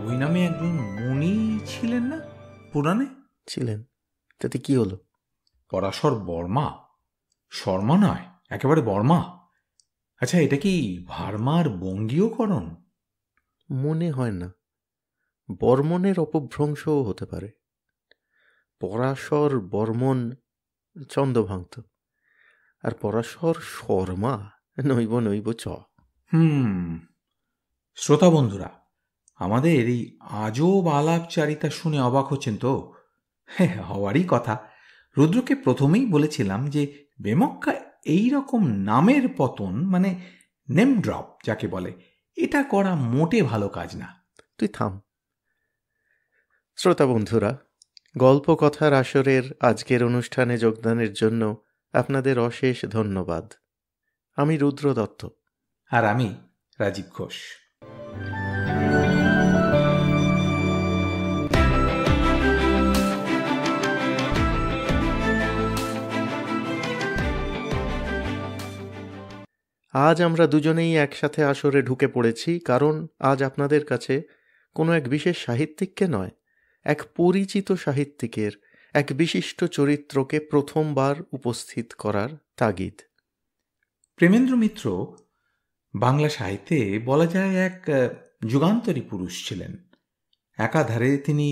ওই নামে একজন মুনি ছিলেন না পুরাণে? ছিলেন, তাতে কি হলো? পরাশর বর্মা, শর্মা নয়, একেবারে বর্মা। আচ্ছা, এটা কি ভার্মার বঙ্গীয়করণ? মনে হয় না, বর্মনের অপভ্রংশও হতে পারে। পরাশর বর্মন ছন্দভাঙত, আর পরাশর শর্মা নইব নইব চ। শ্রোতা বন্ধুরা, আমাদের এই আজব আলাপচারিতা শুনে অবাক হচ্ছেন তো? হওয়ারই কথা। রুদ্রকে প্রথমেই বলেছিলাম যে বেমক্কা এই রকম নামের পতন, মানে নেম ড্রপ যাকে বলে, এটা করা মোটে ভালো কাজ না। তুই থাম। শ্রোতা বন্ধুরা, গল্প কথার আসরের আজকের অনুষ্ঠানে যোগদানের জন্য আপনাদের অশেষ ধন্যবাদ। আমি রুদ্র দত্ত। আর আমি রাজীব ঘোষ। আজ আমরা দুজনেই একসাথে আসরে ঢুকে পড়েছি, কারণ আজ আপনাদের কাছে কোনো এক বিশেষ সাহিত্যিককে নয়, এক পরিচিত সাহিত্যিকের এক বিশিষ্ট চরিত্রকে প্রথমবার উপস্থিত করার তাগিদ। প্রেমেন্দ্র মিত্র বাংলা সাহিত্যে বলা যায় এক যুগান্তরী পুরুষ ছিলেন। একাধারে তিনি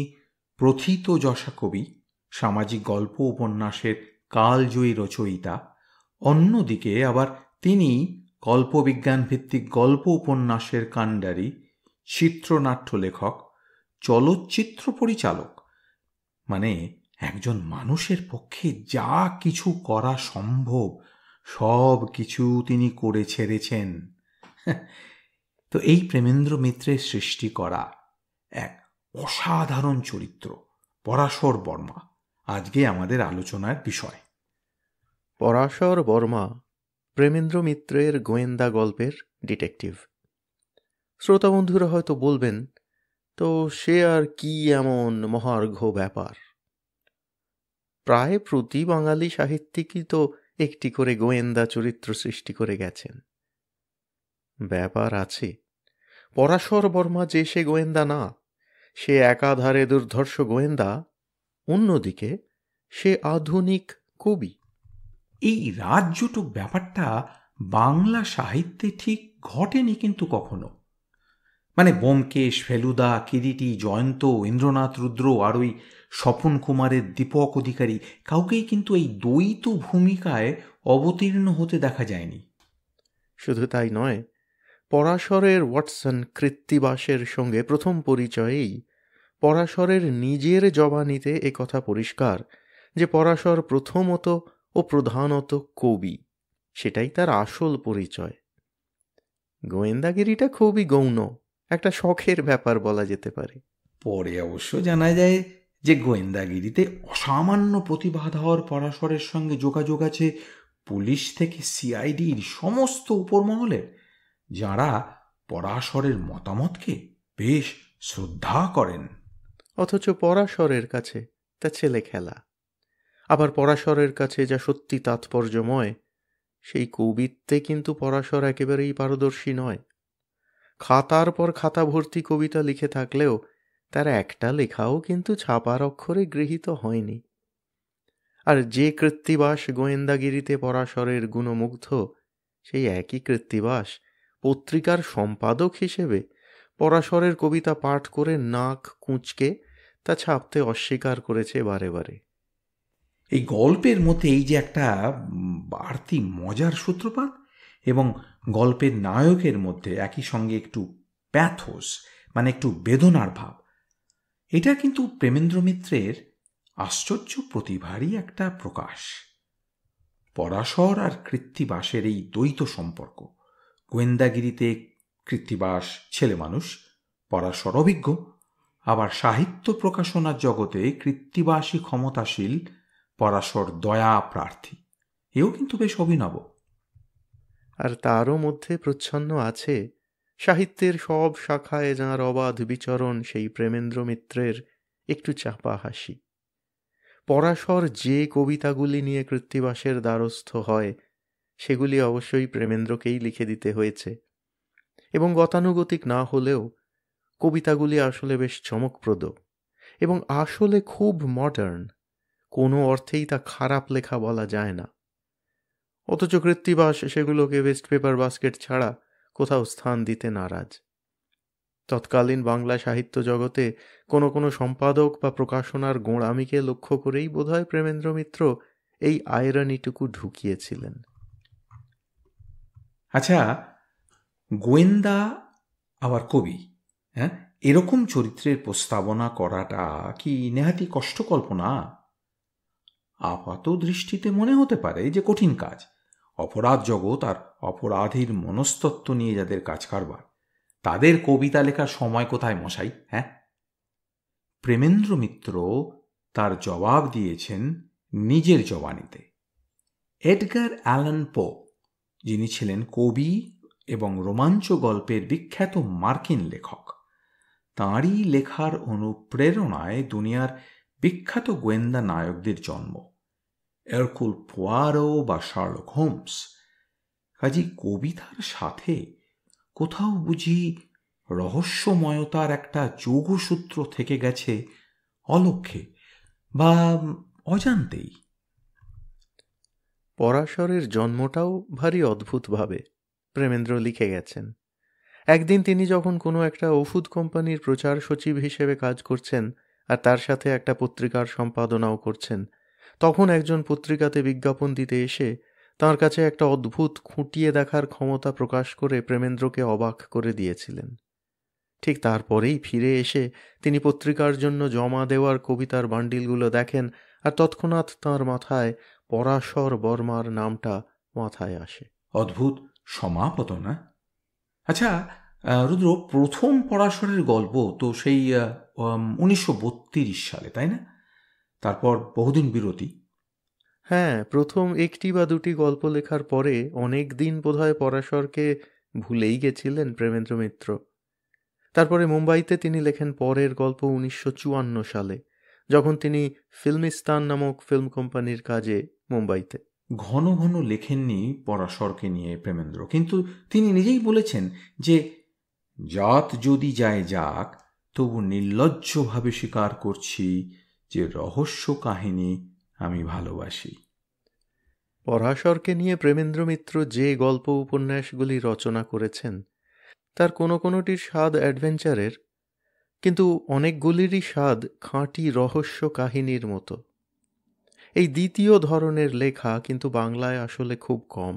প্রথিত যশা কবি, সামাজিক গল্প উপন্যাসের কালজয়ী রচয়িতা, অন্যদিকে আবার তিনি কল্পবিজ্ঞান ভিত্তিক গল্প উপন্যাসের কাণ্ডারি, চিত্রনাট্য লেখক, চলচ্চিত্র পরিচালক। মানে একজন মানুষের পক্ষে যা কিছু করা সম্ভব সব কিছু তিনি করে ছেড়েছেন। তো এই প্রেমেন্দ্র মিত্রের সৃষ্টি করা এক অসাধারণ চরিত্র পরাশর বর্মা আজকে আমাদের আলোচনার বিষয়। পরাশর বর্মা প্রেমেন্দ্র মিত্রের গোয়েন্দা গল্পের ডিটেকটিভ। শ্রোতা বন্ধুরা হয়তো বলবেন, তো সে আর কি এমন মহার্ঘ ব্যাপার? প্রায় প্রতি বাঙালি সাহিত্যিকই তো একটি করে গোয়েন্দা চরিত্র সৃষ্টি করে গেছেন। ব্যাপার আছে। পরাশর বর্মা যে সে গোয়েন্দা না, সে একাধারে দুর্ধর্ষ গোয়েন্দা, অন্যদিকে সে আধুনিক কবি। এই রাজজুটুক ব্যাপারটা বাংলা সাহিত্যে ঠিক ঘটেনি কিন্তু কখনো। মানে ব্যোমকেশ, ফেলুদা, কিরিটি, জয়ন্ত, ইন্দ্রনাথ রুদ্র আর ওই স্বপন কুমারের দীপক অধিকারী কাউকেই কিন্তু এই দ্বৈত ভূমিকায় অবতীর্ণ হতে দেখা যায়নি। শুধু তাই নয়, পরাশরের ওয়াটসন কৃত্তিবাসের সঙ্গে প্রথম পরিচয়েই পরাশরের নিজের জবানিতে একথা পরিষ্কার যে পরাশর প্রথমত ও প্রধানত কবি, সেটাই তার আসল পরিচয়। গোয়েন্দাগিরিটা খুবই গৌণ, একটা শখের ব্যাপার বলা যেতে পারে। পরে অবশ্য জানা যায় যে গোয়েন্দাগিরিতে অসামান্য প্রতিভা হওয়ার পরাশরের সঙ্গে যোগাযোগ আছে পুলিশ থেকে সিআইডির সমস্ত উপরমহলের, যারা পরাশরের মতামতকে বেশ শ্রদ্ধা করেন। অথচ পরাশরের কাছে তা ছেলে খেলা। আবার পরাশরের কাছে যা সত্যি তাৎপর্যময়, সেই কবিত্বে কিন্তু পরাশর একেবারেই পারদর্শী নয়। খাতার পর খাতা ভর্তি কবিতা লিখে থাকলেও তার একটা লেখাও কিন্তু ছাপার অক্ষরে গৃহীত হয়নি। আর যে কৃত্তিবাস গোয়েন্দাগিরিতে পরাশরের গুণমুগ্ধ, সেই একই কৃত্তিবাস পত্রিকার সম্পাদক হিসেবে পরাশরের কবিতা পাঠ করে নাক কুঁচকে তা ছাপতে অস্বীকার করেছে বারে বারে। এই গল্পের মধ্যে এই যে একটা বাড়তি মজার সূত্রপাত এবং গল্পের নায়কের মধ্যে একই সঙ্গে একটু প্যাথোস, মানে একটু বেদনার ভাব, এটা কিন্তু প্রেমেন্দ্র মিত্রের আশ্চর্য প্রতিভারই একটা প্রকাশ। পরাশর আর কৃত্তিবাসের এই দ্বৈত সম্পর্ক, গোয়েন্দাগিরিতে কৃত্তিবাস ছেলে মানুষ, পরাশর অভিজ্ঞ, আবার সাহিত্য প্রকাশনার জগতে কৃত্তিবাসী ক্ষমতাশীল, পরাশর দয়া প্রার্থী, এও কিন্তু বেশ অভিনব। আর তারও মধ্যে প্রচ্ছন্ন আছে সাহিত্যের সব শাখায় যাঁর অবাধ বিচরণ সেই প্রেমেন্দ্র মিত্রের একটু চাপা হাসি। পরাশর যে কবিতাগুলি নিয়ে কৃত্তিবাসের দ্বারস্থ হয়, সেগুলি অবশ্যই প্রেমেন্দ্রকেই লিখে দিতে হয়েছে, এবং গতানুগতিক না হলেও কবিতাগুলি আসলে বেশ চমকপ্রদ এবং আসলে খুব মডার্ন। কোনো অর্থেই তা খারাপ লেখা বলা যায় না। অথচ কৃত্তিবাস সেগুলোকে ওয়েস্ট পেপার বাস্কেট ছাড়া কোথাও স্থান দিতে নারাজ। তৎকালীন বাংলা সাহিত্য জগতে কোনো কোনো সম্পাদক বা প্রকাশনার গোঁড়ামিকে লক্ষ্য করেই বোধহয় প্রেমেন্দ্র মিত্র এই আয়রানিটুকু ঢুকিয়েছিলেন। আচ্ছা, গোয়েন্দা আবার কবি, হ্যাঁ, এরকম চরিত্রের প্রস্তাবনা করাটা কি নেহাতি কষ্টকল্পনা? আপাত দৃষ্টিতে মনে হতে পারে যে কঠিন কাজ। অপরাধ জগৎ আর অপরাধীর মনস্তত্ত্ব নিয়ে যাদের কাজ কারবার, তাদের কবিতা লেখার সময় কোথায় মশাই? হ্যাঁ, প্রেমেন্দ্র মিত্র তার জবাব দিয়েছেন নিজের জবানিতে। এডগার অ্যালান পো, যিনি ছিলেন কবি এবং রোমাঞ্চ গল্পের বিখ্যাত মার্কিন লেখক, তাঁরই লেখার অনুপ্রেরণায় দুনিয়ার বিখ্যাত গোয়েন্দা নায়কদের জন্ম, এরকুল পোয়ারো বা শার্লক হোমস। কাজী কবিতার সাথে কোথাও বুঝি রহস্যময়তার একটা যোগসূত্র থেকে গেছে অলক্ষ্যে বা অজান্তেই। পরাশরের জন্মটাও ভারী অদ্ভুতভাবে প্রেমেন্দ্র লিখে গেছেন। একদিন তিনি যখন কোনো একটা ওষুধ কোম্পানির প্রচার সচিব হিসেবে কাজ করছেন আর তার সাথে একটা পত্রিকার সম্পাদনাও করছেন, তখন একজন পত্রিকাতে বিজ্ঞাপন দিতে এসে তাঁর কাছে একটা অদ্ভুত খুঁটিয়ে দেখার ক্ষমতা প্রকাশ করে প্রেমেন্দ্রকে অবাক করে দিয়েছিলেন। ঠিক তারপরেই ফিরে এসে তিনি পত্রিকার জন্য জমা দেওয়ার কবিতার বান্ডিলগুলো দেখেন আর তৎক্ষণাৎ তাঁর মাথায় পরাশর বর্মার নামটা মাথায় আসে। অদ্ভুত সমাপত না? আচ্ছা রুদ্র, প্রথম পরাশরের গল্প তো সেই 1932 সালে, তাই না? তারপর বহুদিন বিরতি। হ্যাঁ, প্রথম একটি বা দুটি গল্প লেখার পরে অনেক দিন বোধহয় পরাশরকে ভুলেই গেছিলেন প্রেমেন্দ্র মিত্র। তারপরে মুম্বাইতে তিনি লেখেন পরের গল্প 1954 সালে, যখন তিনি ফিল্মিস্তান নামক ফিল্ম কোম্পানির কাজে মুম্বাইতে। ঘন ঘন লেখেননি পরাশরকে নিয়ে প্রেমেন্দ্র, কিন্তু তিনি নিজেই বলেছেন যে জাত যদি যায় যাক, তবু নির্লজ্জভাবে স্বীকার করছি যে রহস্য কাহিনী আমি ভালোবাসি। পরাশরকে নিয়ে প্রেমেন্দ্র মিত্র যে গল্প উপন্যাসগুলি রচনা করেছেন তার কোনো কোনোটির স্বাদ অ্যাডভেঞ্চারের, কিন্তু অনেকগুলিরই স্বাদ খাঁটি রহস্য কাহিনীর মতো। এই দ্বিতীয় ধরনের লেখা কিন্তু বাংলায় আসলে খুব কম।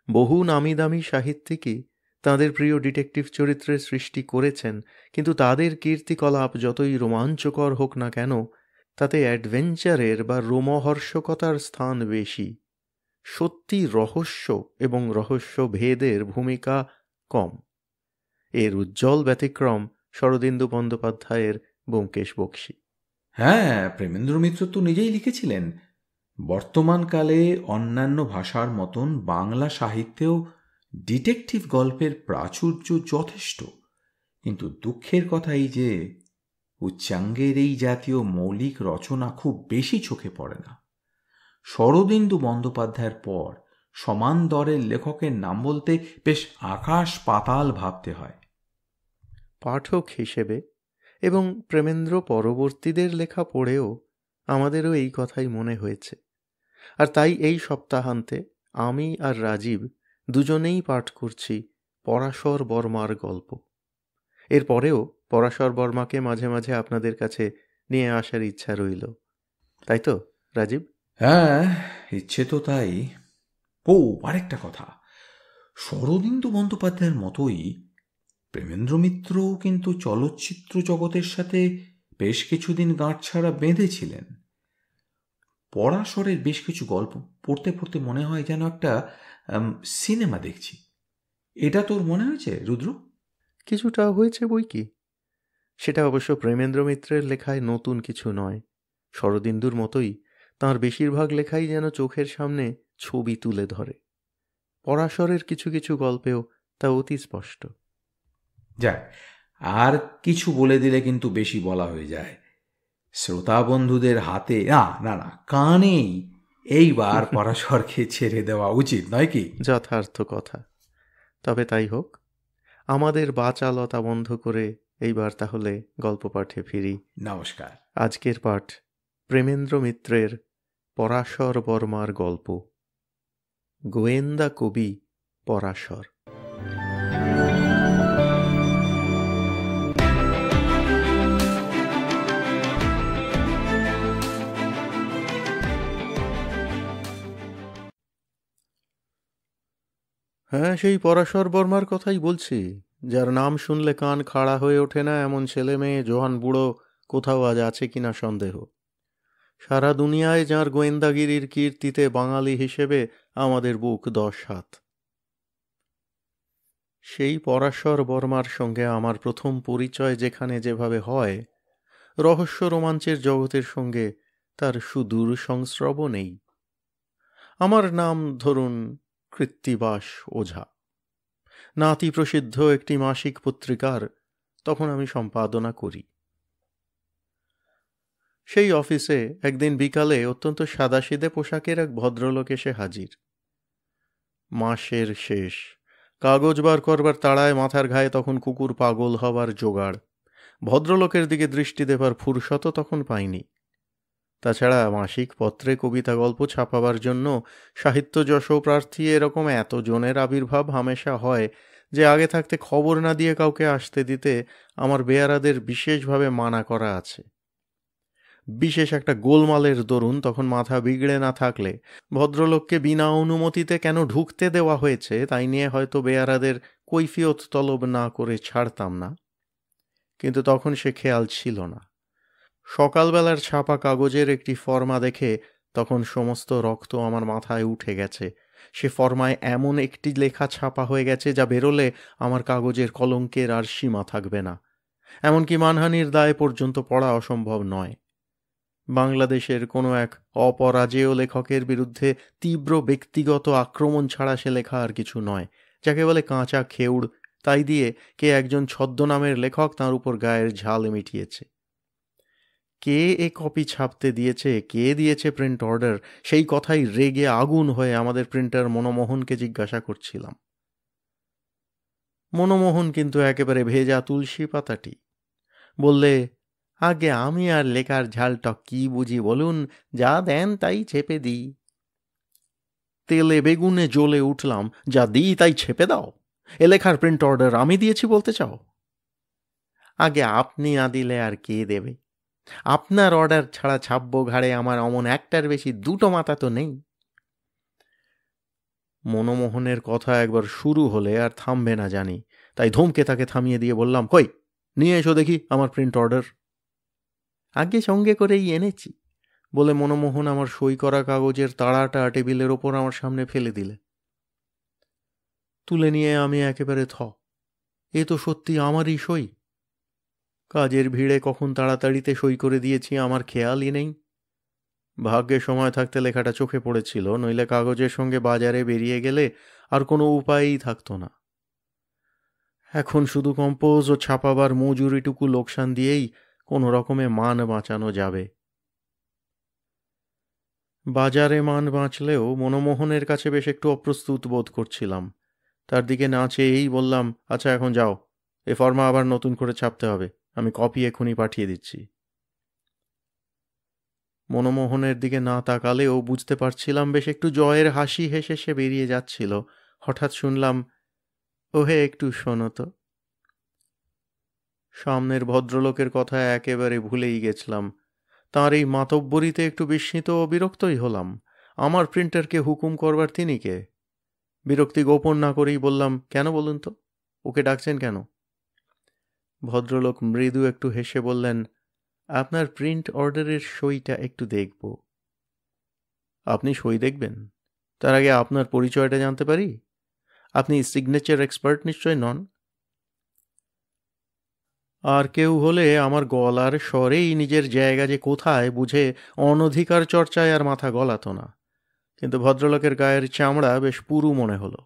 বহু নামি দামি সাহিত্যিকই তাঁদের প্রিয় ডিটেকটিভ চরিত্রের সৃষ্টি করেছেন, কিন্তু তাদের কীর্তিকলাপ যতই রোমাঞ্চকর হোক না কেন, তাতে অ্যাডভেঞ্চারের বা রোমহর্ষকতার স্থান বেশি। সত্যি রহস্য এবং রহস্য ভেদের ভূমিকা কম। এর উজ্জ্বল ব্যতিক্রম শরদিন্দু বন্দ্যোপাধ্যায়ের ব্যোমকেশ বক্সী। হ্যাঁ, প্রেমেন্দ্র মিত্র তো নিজেই লিখেছিলেন, বর্তমানকালে অন্যান্য ভাষার মতন বাংলা সাহিত্যেও ডিটেকটিভ গল্পের প্রাচুর্য যথেষ্ট, কিন্তু দুঃখের কথা এই যে উচ্চাঙ্গের এই জাতীয় মৌলিক রচনা খুব বেশি চোখে পড়ে না। শরদিন্দু বন্দ্যোপাধ্যায়ের পর সমান দরের লেখকের নাম বলতে বেশ আকাশ পাতাল ভাবতে হয়। পাঠক হিসেবে এবং প্রেমেন্দ্র পরবর্তীদের লেখা পড়েও আমাদেরও এই কথাই মনে হয়েছে। আর তাই এই সপ্তাহান্তে আমি আর রাজীব দুজনেই পাঠ করছি পরাশর বর্মার গল্প। এরপরেও পরাশর বর্মাকে মাঝে মাঝে আপনাদের কাছে নিয়ে আসার ইচ্ছা রইল, তাই তো রাজীব? হ্যাঁ, ইচ্ছে তো তাই। আরেকটা কথা, শরদিন্দু বন্দ্যোপাধ্যায়ের মতোই প্রেমেন্দ্র মিত্রও কিন্তু চলচ্চিত্র জগতের সাথে বেশ কিছুদিন গাঁটছাড়া বেঁধেছিলেন। পরাশরের বেশ কিছু গল্প পড়তে পড়তে মনে হয় যেন একটা সিনেমা দেখছি। এটা তোর মনে হয়েছে রুদ্র? কিছুটা হয়েছে বই কি। সেটা অবশ্য প্রেমেন্দ্র মিত্রের লেখায় নতুন কিছু নয়। শরদিন্দুর মতোই তাঁর বেশিরভাগ লেখাই যেন চোখের সামনে ছবি তুলে ধরে। পরাশরের কিছু কিছু গল্পেও তা অতি স্পষ্ট। যাক, আর কিছু বলে দিলে কিন্তু বেশি বলা হয়ে যায়। শ্রোতা বন্ধুদের হাতে না কানেই এইবার পরাশরকে ছেড়ে দেওয়া উচিত নয় কি? যথার্থ কথা। তবে তাই হোক, আমাদের বাচালতা বন্ধ করে এইবার তাহলে গল্প পাঠে ফিরি। নমস্কার। আজকের পাঠ প্রেমেন্দ্র মিত্রের পরাশর বর্মার গল্প, গোয়েন্দা কবি পরাশর। হ্যাঁ, সেই পরাশর বর্মার কথাই বলছি, যার নাম শুনলে কান খাড়া হয়ে ওঠে না এমন ছেলে মেয়ে জোয়ান বুড়ো কোথাও আজ আছে কিনা সন্দেহ। সারা দুনিয়ায় যার গোয়েন্দাগিরির কীর্তিতে বাঙালি হিসেবে আমাদের বুক 10 হাত। সেই পরাশর বর্মার সঙ্গে আমার প্রথম পরিচয় যেখানে যেভাবে হয়, রহস্য রোমাঞ্চের জগতের সঙ্গে তার সুদূর সংস্রব নেই। আমার নাম ধরুন কৃত্তিবাস ওঝা। নাতি প্রসিদ্ধ একটি মাসিক পত্রিকার তখন আমি সম্পাদনা করি। সেই অফিসে একদিন বিকালে অত্যন্ত সাদাসিধে পোশাকের এক ভদ্রলোক এসে হাজির। মাসের শেষ, কাগজ বার করবার তাড়ায় মাথার ঘায়ে তখন কুকুর পাগল হবার জোগাড়। ভদ্রলোকের দিকে দৃষ্টি দেবার ফুরসতও তখন পাইনি। তাছাড়া মাসিক পত্রে কবিতা গল্প ছাপাবার জন্য সাহিত্য যশোপ্রার্থী এরকম এতজনের আবির্ভাব হামেশা হয় যে আগে থাকতে খবর না দিয়ে কাউকে আসতে দিতে আমার বেয়ারাদের বিশেষভাবে মানা করা আছে। বিশেষ একটা গোলমালের দরুন তখন মাথা বিগড়ে না থাকলে ভদ্রলোককে বিনা অনুমতিতে কেন ঢুকতে দেওয়া হয়েছে তাই নিয়ে হয়তো বেয়ারাদের কৈফিয়ত তলব না করে ছাড়তাম না, কিন্তু তখন সে খেয়াল ছিল না। সকালবেলার ছাপা কাগজের একটি ফর্মা দেখে তখন সমস্ত রক্ত আমার মাথায় উঠে গেছে। সে ফর্মায় এমন একটি লেখা ছাপা হয়ে গেছে যা বেরোলে আমার কাগজের কলঙ্কের আর সীমা থাকবে না, এমনকি মানহানির দায় পর্যন্ত পড়া অসম্ভব নয়। বাংলাদেশের কোনো এক অপরাজেয় লেখকের বিরুদ্ধে তীব্র ব্যক্তিগত আক্রমণ ছাড়া সে লেখা আর কিছু নয়, যাকে বলে কাঁচা খেউড়। তাই দিয়ে কে একজন ছদ্মনামের লেখক তাঁর উপর গায়ের ঝাল মিটিয়েছে। কে এ কপি ছাপতে দিয়েছে, কে দিয়েছে প্রিন্ট অর্ডার, সেই কথাই রেগে আগুন হয়ে আমাদের প্রিন্টার মনমোহনকে জিজ্ঞাসা করছিলাম। মনমোহন কিন্তু একেবারে ভেজা তুলসী পাতাটি। বললে, আগে আমি আর লেখার ঝালটা কি বুঝি বলুন, যা দেন তাই ছেপে দিই। তেলে বেগুনে জ্বলে উঠলাম, যা দিই তাই ছেপে দাও? এ লেখার প্রিন্ট অর্ডার আমি দিয়েছি বলতে চাও? আগে আপনি না দিলে আর কে দেবে? আপনার অর্ডার ছাড়া ছাপবো ঘাড়ে আমার অমন একটার বেশি দুটো মাথা তো নেই। মনমোহনের কথা একবার শুরু হলে আর থামবে না জানি, তাই ধমকে তাকে থামিয়ে দিয়ে বললাম, কই নিয়ে এসো দেখি আমার প্রিন্ট অর্ডার। আগে সঙ্গে করেই এনেছি বলে মনমোহন আমার সই করা কাগজের তাড়াটা টেবিলের ওপর আমার সামনে ফেলে দিলে। তুলে নিয়ে আমি একেবারে এ তো সত্যি আমারই সই। কাজের ভিড়ে কখন তাড়াতাড়িতে সই করে দিয়েছি আমার খেয়ালই নেই। ভাগ্যে সময় থাকতে লেখাটা চোখে পড়েছিল, নইলে কাগজের সঙ্গে বাজারে বেরিয়ে গেলে আর কোনো উপায়ই থাকতো না। এখন শুধু কম্পোজ ও ছাপাবার মজুরিটুকু লোকসান দিয়েই কোনো রকমে মান বাঁচানো যাবে। বাজারে মান বাঁচলেও মনমোহনের কাছে বেশ একটু অপ্রস্তুত বোধ করছিলাম। তার দিকে না চেয়েই বললাম, আচ্ছা এখন যাও, এ ফর্মা আবার নতুন করে ছাপতে হবে, আমি কপি এখনই পাঠিয়ে দিচ্ছি। মনমোহনের দিকে না তাকালেও বুঝতে পারছিলাম বেশ একটু জয়ের হাসি হেসে সে বেরিয়ে যাচ্ছিল। হঠাৎ শুনলাম, ওহে একটু শোনো তো। সামনের ভদ্রলোকের কথা একেবারে ভুলেই গেছিলাম। তাঁর এই মাতব্বরিতে একটু বিস্মিত ও বিরক্তই হলাম। আমার প্রিন্টারকে হুকুম করবার তিনি কে? বিরক্তি গোপন না করেই বললাম, কেন বলুন তো, ওকে ডাকছেন কেন? ভদ্রলোক মৃদু একটু হেসে বললেন, আপনার প্রিন্ট অর্ডারের সইটা একটু দেখব। আপনি সই দেখবেন? তার আগে আপনার পরিচয়টা জানতে পারি? আপনি সিগনেচার এক্সপার্ট নিশ্চয় নন? আর কেউ হলে আমার গলার স্বরেই নিজের জায়গা যে কোথায় বুঝে অনধিকার চর্চায় আর মাথা গলাতো না, কিন্তু ভদ্রলোকের গায়ের চামড়া বেশ পুরু মনে হলো।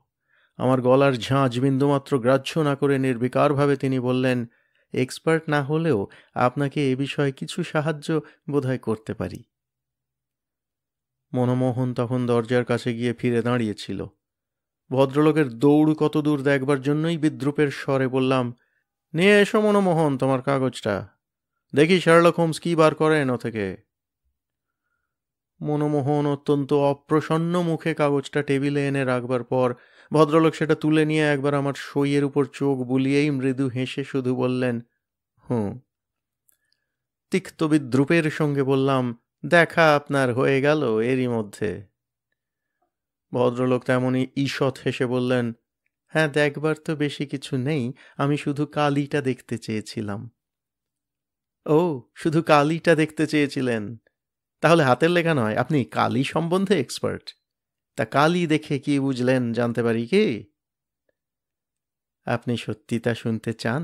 আমার গলার ঝাঁঝ বিন্দুমাত্র গ্রাহ্য না করে নির্বিকারভাবে তিনি বললেন, এক্সপার্ট না হলেও আপনাকে এ বিষয়ে কিছু সাহায্য বোধহয় করতে পারি। মনমোহন তখন দরজার কাছে গিয়ে ফিরে দাঁড়িয়েছিল। ভদ্রলোকের দৌড় কত দূর দেখবার জন্যই বিদ্রুপের স্বরে বললাম, নিয়ে এসো মনমোহন তোমার কাগজটা, দেখি শার্লক হোমস কি বার করেন ও থেকে। মনমোহন অত্যন্ত অপ্রসন্ন মুখে কাগজটা টেবিলে এনে রাখবার পর ভদ্রলোক সেটা তুলে নিয়ে একবার আমার সইয়ের উপর চোখ বুলিয়েই মৃদু হেসে শুধু বললেন, হুঁ। তিক্ত বিদ্রুপের সঙ্গে বললাম, দেখা আপনার হয়ে গেল এরই মধ্যে। ভদ্রলোক তেমনই ঈষৎ হেসে বললেন, হ্যাঁ, দেখবার তো বেশি কিছু নেই, আমি শুধু কালিটা দেখতে চেয়েছিলাম। ও, শুধু কালিটা দেখতে চেয়েছিলেন? তাহলে হাতের লেখা নয়, আপনি কালি সম্বন্ধে এক্সপার্ট। তা কালি দেখে কি বুঝলেন জানতে পারি কি? আপনি সত্যি তা শুনতে চান?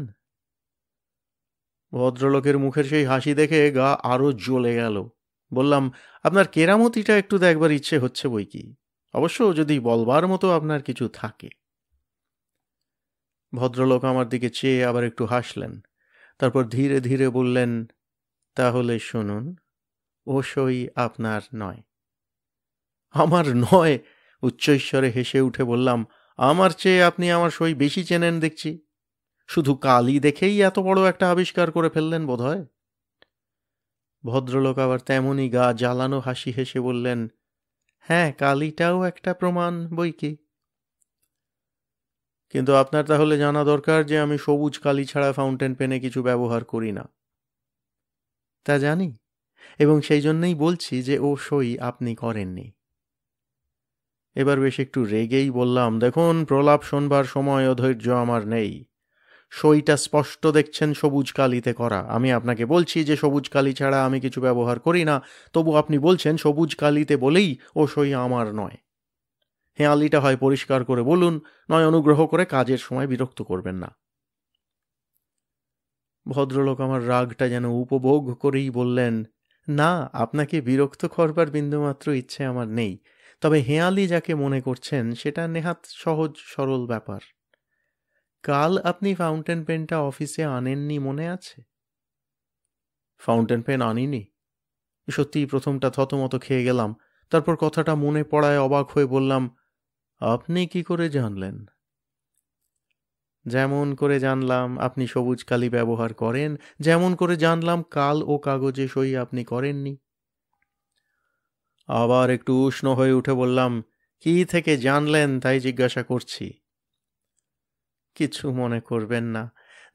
ভদ্রলোকের মুখের সেই হাসি দেখে গা আরো জ্বলে গেল। বললাম, আপনার কেরামতিটা একটু দেখবার ইচ্ছে হচ্ছে বই কি, অবশ্য যদি বলবার মতো আপনার কিছু থাকে। ভদ্রলোক আমার দিকে চেয়ে আবার একটু হাসলেন, তারপর ধীরে ধীরে বললেন, তাহলে শুনুন, ও সই আপনার নয়। আমার নয়? উচ্চৈঃস্বরে হেসে উঠে বললাম, আমার চেয়ে আপনি আমার সই বেশি চেনেন দেখছি। শুধু কালি দেখেই এত বড় একটা আবিষ্কার করে ফেললেন বোধহয়। ভদ্রলোক আবার তেমনই গা জ্বালানো হাসি হেসে বললেন, হ্যাঁ, কালিটাও একটা প্রমাণ বই কি। কিন্তু আপনার তাহলে জানা দরকার যে আমি সবুজ কালি ছাড়া ফাউন্টেন পেনে কিছু ব্যবহার করি না। তা জানি, এবং সেই জন্যই বলছি যে ও সই আপনি করেননি। এবার বেশ একটু রেগেই বললাম, দেখুন, প্রলাপ শোনবার সময় ও ধৈর্য আমার নেই। সইটা স্পষ্ট দেখছেন সবুজ কালিতে করা। আমি আপনাকে বলছি যে সবুজ কালি ছাড়া আমি কিছু ব্যবহার করি না, তবু আপনি বলছেন সবুজ কালিতে বলেই ও সই আমার নয়। হেঁয়ালিটা হয় পরিষ্কার করে বলুন, নয় অনুগ্রহ করে কাজের সময় বিরক্ত করবেন না। ভদ্রলোক আমার রাগটা যেন উপভোগ করেই বললেন, না, আপনাকে বিরক্ত করবার বিন্দুমাত্র ইচ্ছে আমার নেই, তবে হেঁয়ালি যাকে মনে করছেন সেটা নেহাত সহজ সরল ব্যাপার। কাল আপনি ফাউন্টেন পেনটা অফিসে আনেননি মনে আছে? ফাউন্টেন পেন আনিনি? সত্যিই প্রথমটা থতমত খেয়ে গেলাম, তারপর কথাটা মনে পড়ায় অবাক হয়ে বললাম, আপনি কি করে জানলেন? যেমন করে জানলাম আপনি সবুজ কালি ব্যবহার করেন, যেমন করে জানলাম কাল ও কাগজে সই আপনি করেননি। আবার একটু উষ্ণ হয়ে উঠে বললাম, কি থেকে জানলেন তাই জিজ্ঞাসা করছি। কিছু মনে করবেন না,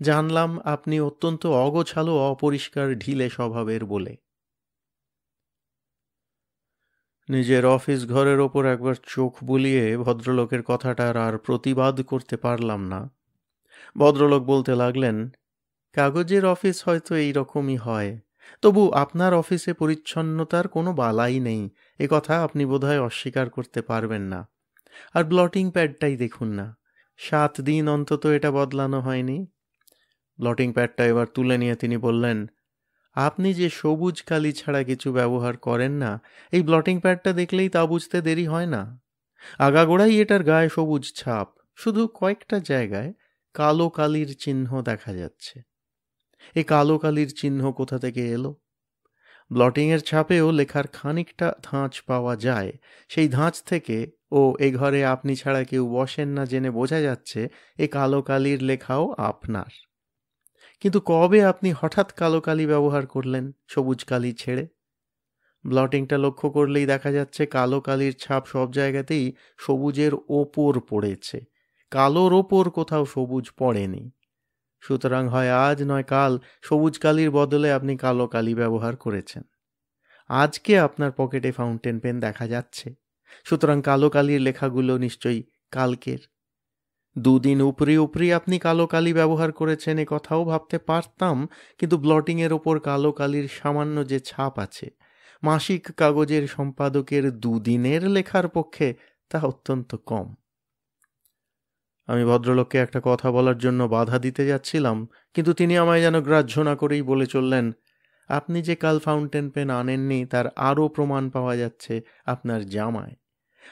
জানলাম আপনি অত্যন্ত অগোছালো, অপরিষ্কার, ঢিলে স্বভাবের বলে। নিজের অফিস ঘরের ওপর একবার চোখ বুলিয়ে ভদ্রলোকের কথাটার আর প্রতিবাদ করতে পারলাম না। ভদ্রলোক বলতে লাগলেন, কাগজের অফিস হয়তো এই রকমই হয়, তবু আপনার অফিসে পরিচ্ছন্নতার কোনো বালাই নেই, এ কথা আপনি বোধহয় অস্বীকার করতে পারবেন না। আর ব্লটিং প্যাডটাই দেখুন না, 7 দিন অন্তত এটা বদলানো হয়নি। ব্লটিং প্যাডটা এবার তুলে নিয়ে তিনি বললেন, আপনি যে সবুজ কালি ছাড়া কিছু ব্যবহার করেন না, এই ব্লটিং প্যাডটা দেখলেই তা বুঝতে দেরি হয় না। আগাগোড়াই এটার গায়ে সবুজ ছাপ, শুধু কয়েকটা জায়গায় কালো কালির চিহ্ন দেখা যাচ্ছে। এই কালো কালির চিহ্ন কোথা থেকে এলো? ব্লটিংয়ের ছাপেও লেখার খানিকটা ধাঁচ পাওয়া যায়, সেই ধাঁচ থেকে ও এ ঘরে আপনি ছাড়া কেউ বসেন না জেনে বোঝা যাচ্ছে এ কালো কালির লেখাও আপনার। কিন্তু কবে আপনি হঠাৎ কালো কালি ব্যবহার করলেন সবুজ কালি ছেড়ে? ব্লটিংটা লক্ষ্য করলেই দেখা যাচ্ছে কালো কালির ছাপ সব জায়গাতেই সবুজের ওপর পড়েছে, কালোর ওপর কোথাও সবুজ পড়েনি। সুতরাং হয় আজ নয় কাল সবুজ কালির বদলে আপনি কালো কালি ব্যবহার করেছেন। আজকে আপনার পকেটে ফাউন্টেন পেন দেখা যাচ্ছে, সুতরাং কালো কালির লেখাগুলো নিশ্চয়ই কালকের। 2 দিন উপরি উপরি আপনি কালো কালি ব্যবহার করেছেন এ কথাও ভাবতে পারতাম, কিন্তু ব্লটিংয়ের ওপর কালো কালির সামান্য যে ছাপ আছে, মাসিক কাগজের সম্পাদকের 2 দিনের লেখার পক্ষে তা অত্যন্ত কম। আমি ভদ্রলোককে একটা কথা বলার জন্য বাধা দিতে যাচ্ছিলাম, কিন্তু তিনি আমায় যেন গ্রাহ্য না করেই বলে চললেন, আপনি যে কাল ফাউন্টেন পেন আনেননি তার আরও প্রমাণ পাওয়া যাচ্ছে আপনার জামায়।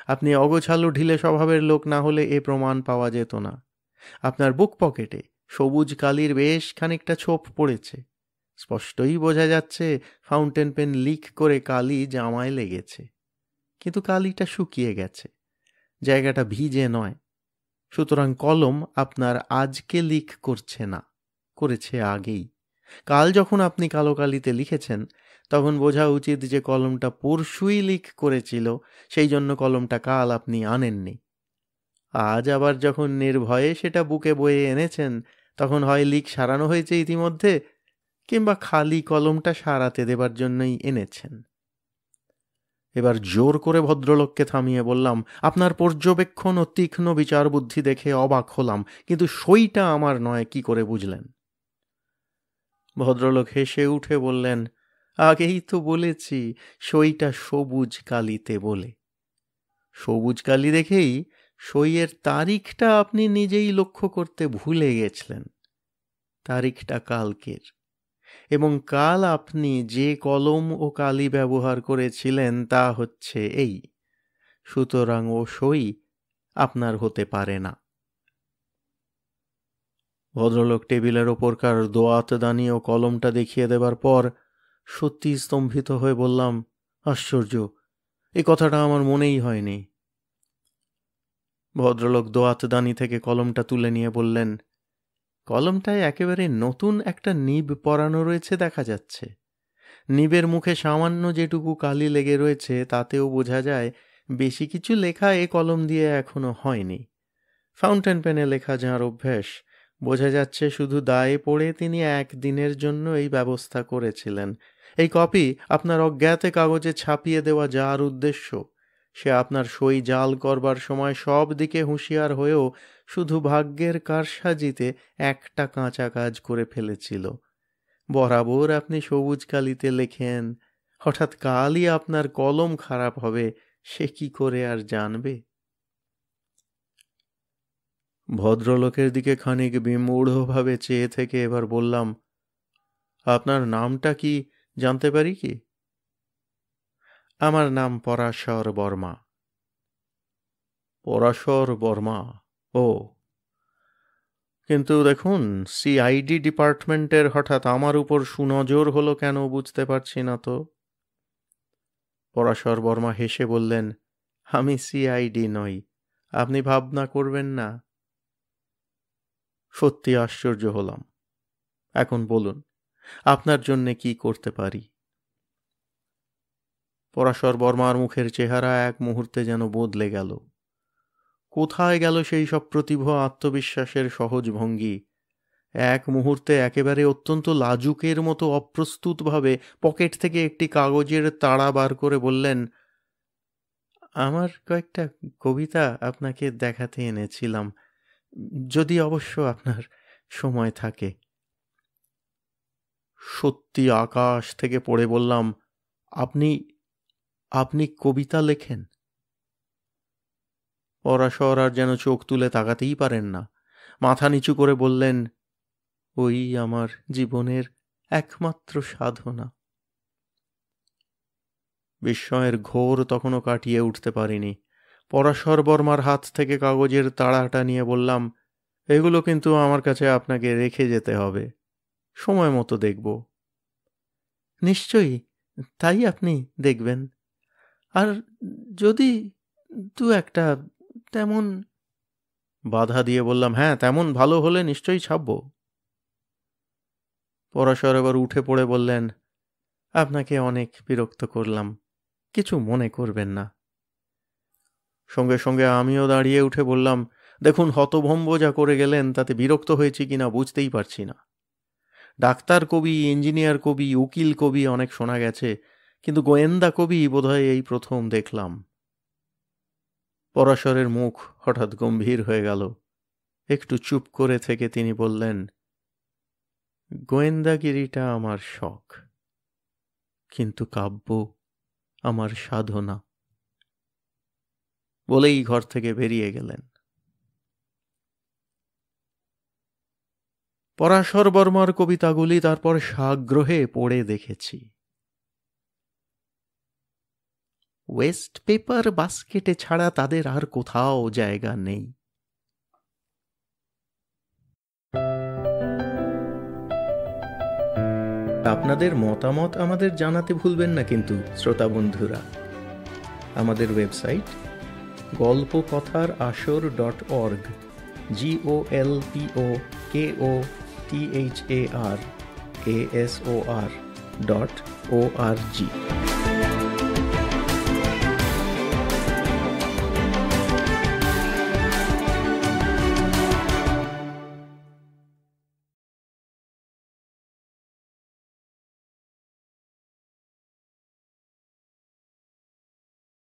আপনি অগোছালো ঢিলে স্বভাবের লোক না হলে এ প্রমাণ পাওয়া যেত না। আপনার বুক পকেটে সবুজ কালির বেশ খানিকটা ছোপ পড়েছে, স্পষ্টই বোঝা যাচ্ছে ফাউন্টেন পেন লিক করে কালি জামায় লেগেছে, কিন্তু কালিটা শুকিয়ে গেছে, জায়গাটা ভিজে নয়। সুতরাং কলম আপনার আজকে লিক করছে না, করেছে আগেই। কাল যখন আপনি কালো কালিতে লিখেছেন তখন বোঝা উচিত যে কলমটা পরশুই লিক করেছিল, সেই জন্য কলমটা কাল আপনি আনেননি। আজ আবার যখন নির্ভয়ে সেটা বুকে বয়ে এনেছেন তখন হয় লিক সারানো হয়েছে ইতিমধ্যে, কিংবা খালি কলমটা সারাতে দেবার জন্যই এনেছেন। এবার জোর করে ভদ্রলোককে থামিয়ে বললাম, আপনার পর্যবেক্ষণ ও তীক্ষ্ণ বিচার বুদ্ধি দেখে অবাক হলাম, কিন্তু সইটা আমার নয় কি করে বুঝলেন? ভদ্রলোক হেসে উঠে বললেন, আগেই তো বলেছি সইটা সবুজ কালিতে বলে। সবুজ কালি দেখেই সইয়ের তারিখটা আপনি নিজেই লক্ষ্য করতে ভুলে গেছিলেন। তারিখটা কালকের, এবং কাল আপনি যে কলম ও কালি ব্যবহার করেছিলেন তা হচ্ছে এই। সুতরাং ও সই আপনার হতে পারে না। ভদ্রলোক টেবিলের ওপরকার দোয়াতদানি ও কলমটা দেখিয়ে দেবার পর সত্যি স্তম্ভিত হয়ে বললাম, আশ্চর্য, এই কথাটা আমার মনেই হয়নি। ভদ্রলোক দোয়াতদানি থেকে কলমটা তুলে নিয়ে বললেন, কলমটায় একেবারে নতুন একটা নিব পরানো রয়েছে দেখা যাচ্ছে। নিবের মুখে সামান্য যেটুকু কালি লেগে রয়েছে তাতেও বোঝা যায় বেশি কিছু লেখা এ কলম দিয়ে এখনো হয়নি। ফাউন্টেন পেনে লেখা যাঁর অভ্যেস, বোঝা যাচ্ছে শুধু দায়ে পড়ে তিনি একদিনের জন্য এই ব্যবস্থা করেছিলেন। এই কপি আপনার অজ্ঞাতে কাগজে ছাপিয়ে দেওয়া যার উদ্দেশ্য, সে আপনার সই জাল করবার সময় সব দিকে হুঁশিয়ার হয়েও শুধু ভাগ্যের কারসাজিতে একটা কাঁচা কাজ করে ফেলেছিল। বরাবর আপনি সবুজ কালিতে লেখেন, হঠাৎ কালই আপনার কলম খারাপ হবে সে কি করে আর জানবে? ভদ্রলোকের দিকে খানিক বিমূঢ়ভাবে চেয়ে থেকে এবার বললাম, আপনার নামটা কি জানতে পারি কি? আমার নাম পরাশর বর্মা। পরাশর বর্মা? ও, কিন্তু দেখুন, সিআইডি ডিপার্টমেন্টের হঠাৎ আমার উপর সুনজর হলো কেন বুঝতে পারছি না তো। পরাশর বর্মা হেসে বললেন, আমি সিআইডি নই, আপনি ভাবনা করবেন না। সত্যি আশ্চর্য হলাম। এখন বলুন, আপনার জন্যে কি করতে পারি? পরাশর বর্মার মুখের চেহারা এক মুহূর্তে যেন বদলে গেল। কোথায় গেল সেই সব প্রতিভা আত্মবিশ্বাসের সহজ ভঙ্গি? এক মুহূর্তে একেবারে অত্যন্ত লাজুকের মতো অপ্রস্তুতভাবে পকেট থেকে একটি কাগজের তাড়া বার করে বললেন, আমার কয়েকটা কবিতা আপনাকে দেখাতে এনেছিলাম, যদি অবশ্য আপনার সময় থাকে। সত্যি আকাশ থেকে পড়ে বললাম, আপনি আপনি কবিতা লেখেন? পরাশর আর যেন চোখ তুলে তাকাতেই পারেন না, মাথা নিচু করে বললেন, ওই আমার জীবনের একমাত্র সাধনা। বিস্ময়ের ঘোর তখনও কাটিয়ে উঠতে পারিনি। পরাশর বর্মার হাত থেকে কাগজের তাড়াটা নিয়ে বললাম, এগুলো কিন্তু আমার কাছে আপনাকে রেখে যেতে হবে, সময় মতো দেখব। নিশ্চয়ই, তাই আপনি দেখবেন। আর যদি দু একটা তেমন... বাধা দিয়ে বললাম, হ্যাঁ, তেমন ভালো হলে নিশ্চয়ই ছাপব। পরাশর এবার উঠে পড়ে বললেন, আপনাকে অনেক বিরক্ত করলাম, কিছু মনে করবেন না। সঙ্গে সঙ্গে আমিও দাঁড়িয়ে উঠে বললাম, দেখুন, হতভম্ব যা করে গেলেন তাতে বিরক্ত হয়েছি কিনা বুঝতেই পারছি না। ডাক্তার কবি, ইঞ্জিনিয়ার কবি, উকিল কবি অনেক শোনা গেছে, কিন্তু গোয়েন্দা কবি বোধহয় এই প্রথম দেখলাম। পরাশরের মুখ হঠাৎ গম্ভীর হয়ে গেল। একটু চুপ করে থেকে তিনি বললেন, গোয়েন্দাগিরিটা আমার শখ, কিন্তু কাব্য আমার সাধনা। বলেই ঘর থেকে বেরিয়ে গেলেন। পরাশর বর্মার কবিতাগুলি তারপর সাগ্রহে পড়ে দেখেছি। ওয়েস্ট পেপার বাস্কেটে ছাড়া তাদের আর কোথাও জায়গা নেই। আপনাদের মতামত আমাদের জানাতে ভুলবেন না কিন্তু শ্রোতা বন্ধুরা। আমাদের website golpokothar asor.org, GOLPOKOTHAR THARASOR.org।